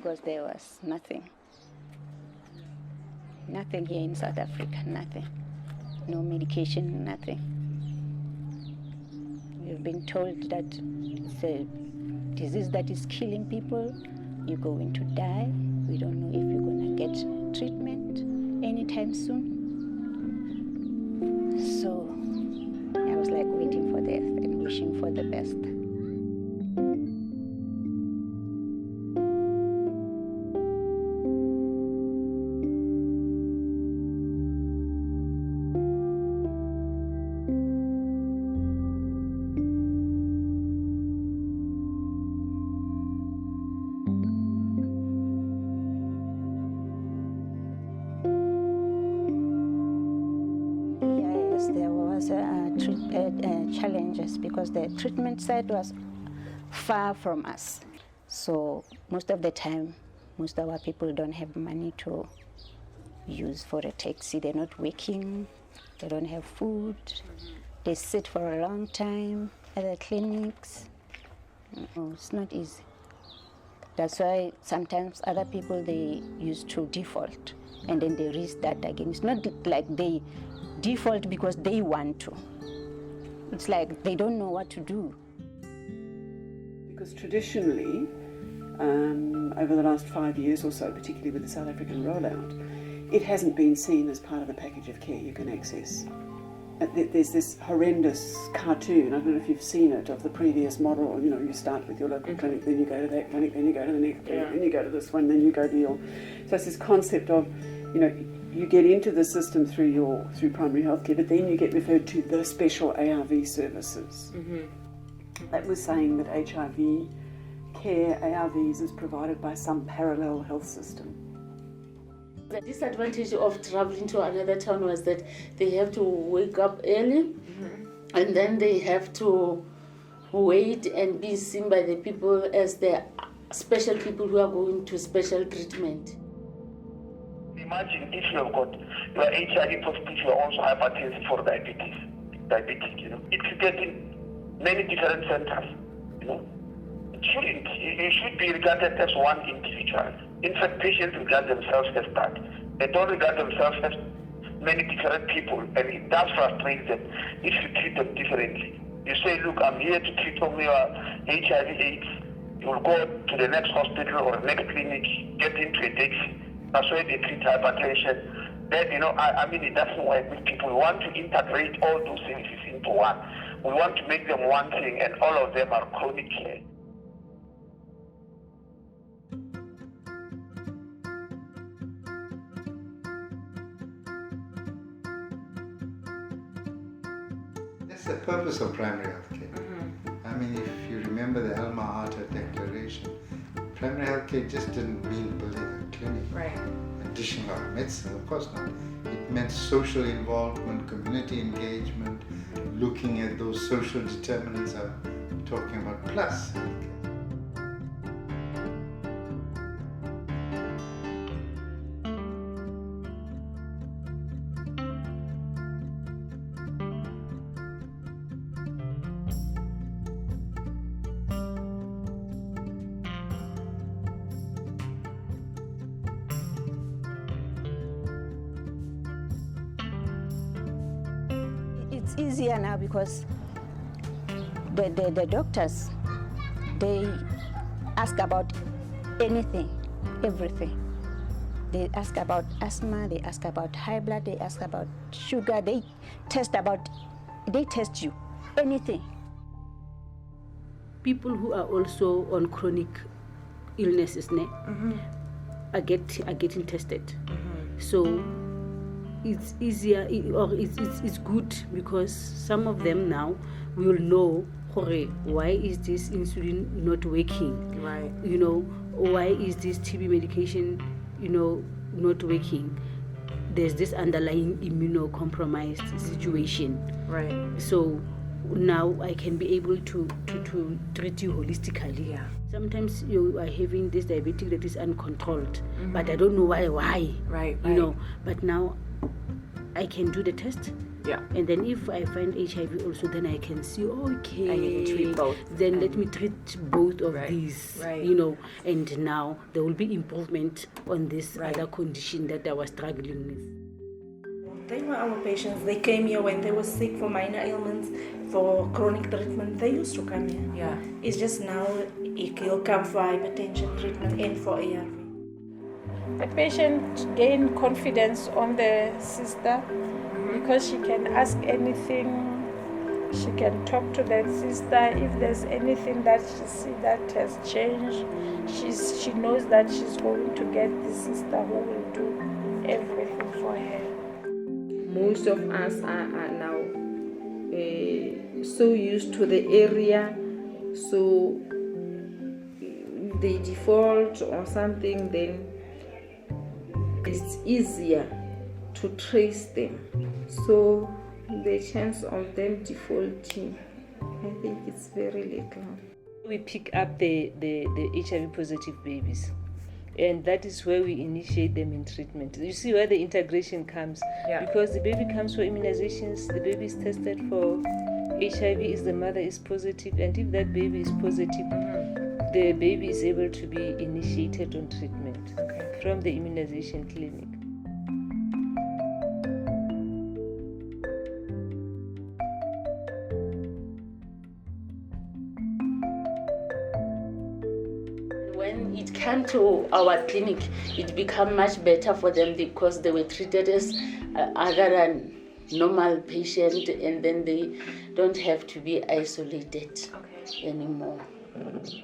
because there was nothing. Nothing here in South Africa, nothing. No medication, nothing. We've been told that it's a disease that is killing people. You're going to die. We don't know if you're going to get treatment anytime soon. So I was like waiting for death and wishing for the best. There was challenges because the treatment site was far from us. So most of the time, most of our people don't have money to use for a taxi. They're not working, they don't have food, they sit for a long time at the clinics. No, it's not easy. That's why sometimes other people, they used to default and then they restart again. It's not like they default because they want to. It's like they don't know what to do. Because traditionally, over the last 5 years or so, particularly with the South African rollout, it hasn't been seen as part of the package of care you can access. There's this horrendous cartoon, I don't know if you've seen it, of the previous model. You know, you start with your local clinic, then you go to that clinic, then you go to the next clinic, then you go to this one, then you go to your... So it's this concept of, you know, you get into the system through primary healthcare, but then you get referred to the special ARV services. That was saying that HIV care, ARVs, is provided by some parallel health system. The disadvantage of traveling to another town was that they have to wake up early, and then they have to wait and be seen by the people as the special people who are going to special treatment. Imagine if you have got your HIV positive, you are also hypertensive for diabetes, you know. If you get in many different centers, you know, you should be regarded as one individual. In fact, patients regard themselves as that. They don't regard themselves as many different people, and it does frustrate them if you treat them differently. You say, look, I'm here to treat only HIV/AIDS. You will go to the next hospital or the next clinic, get into a taxi. That's why they treat hypertension. Then, you know, I mean, it doesn't work with people. We want to integrate all those services into one. We want to make them one thing, and all of them are chronic care. That's the purpose of primary health care. I mean, if you remember the Alma Ata Declaration, primary health care just didn't mean building a clinic, addition of medicine, of course not. It meant social involvement, community engagement, looking at those social determinants I'm talking about, plus healthcare. It's easier now because the doctors, they ask about anything, everything. They ask about asthma, they ask about high blood, they ask about sugar, they test you, anything. People who are also on chronic illnesses are getting tested. So it's easier, or it's good, because some of them now will know, why is this insulin not working? Right. You know, why is this TB medication, not working? There's this underlying immunocompromised situation. Right. So now I can be able to treat you holistically. Yeah. Sometimes you are having this diabetic that is uncontrolled, but I don't know why. Right. You know, but now I can do the test, Yeah. And then if I find HIV also, then I can see, okay, I need to treat both. then let me treat both of Right, these, right. you know, and now there will be improvement on this Right. other condition that I was struggling with. They were our patients. They came here when they were sick for minor ailments, for chronic treatment. They used to come here. Yeah. It's just now he'll come for hypertension treatment and for ARV. The patient gain confidence on the sister because she can ask anything. She can talk to that sister if there's anything that she sees that has changed. She knows that she's going to get the sister who will do everything for her. Most of us are now so used to the area, so they default or something, then it's easier to trace them. So the chance of them defaulting, I think it's very little. We pick up the HIV positive babies, and that is where we initiate them in treatment. You see where the integration comes, because the baby comes for immunizations, the baby is tested for HIV, if the mother is positive, and if that baby is positive, the baby is able to be initiated on treatment from the immunization clinic. When it came to our clinic, it became much better for them because they were treated as other than normal patient, and then they don't have to be isolated anymore.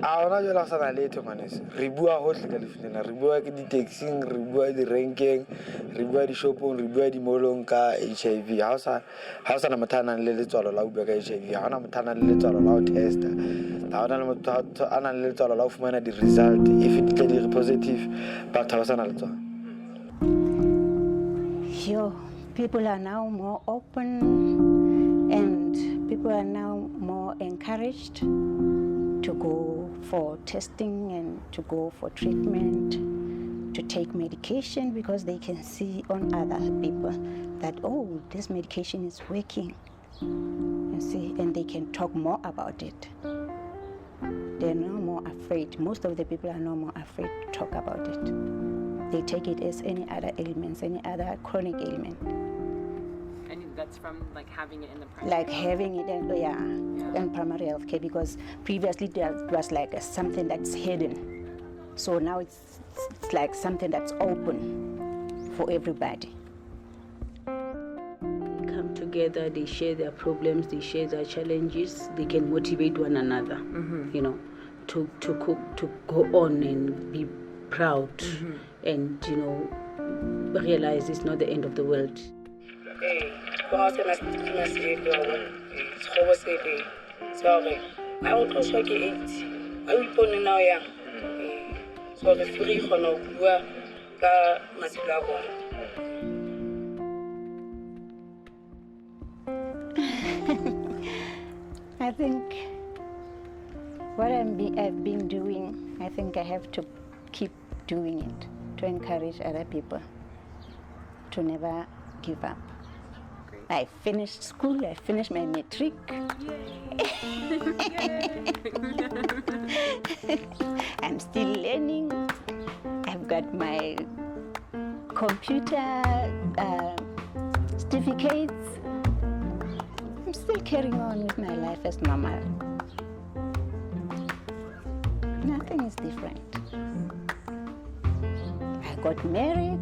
Hona jwale ga sana letho ngwanese re bua hohle ka lefilena re bua ke di-taxing re bua di-rankeng re bua di-shopong re bua di-mallong ka HIV ha o sana motho a nang le letswalo la ho bua ka HIV ha ona motho a nang le letswalo la ho testa ha ona le motho a nang le letswalo la ho fumana di-result if di tla di-re positive batho ha ba sana letswalo. People are now more open and people are now more encouraged to go for testing and to go for treatment, to take medication, because they can see on other people that, oh, this medication is working, you see, and they can talk more about it. They're no more afraid. Most of the people are no more afraid to talk about it. They take it as any other ailments, any other chronic ailment. And that's from like having it in the primary. Like having it in primary health care, because previously it was like something that's hidden. So now it's like something that's open for everybody. They come together, they share their problems, they share their challenges, they can motivate one another, you know, to go on and be proud and, you know, realize it's not the end of the world. I think what I've been doing, I think I have to keep doing it to encourage other people to never give up. I finished school, I finished my matric. I'm still learning. I've got my computer certificates. I'm still carrying on with my life as normal. Nothing is different. I got married.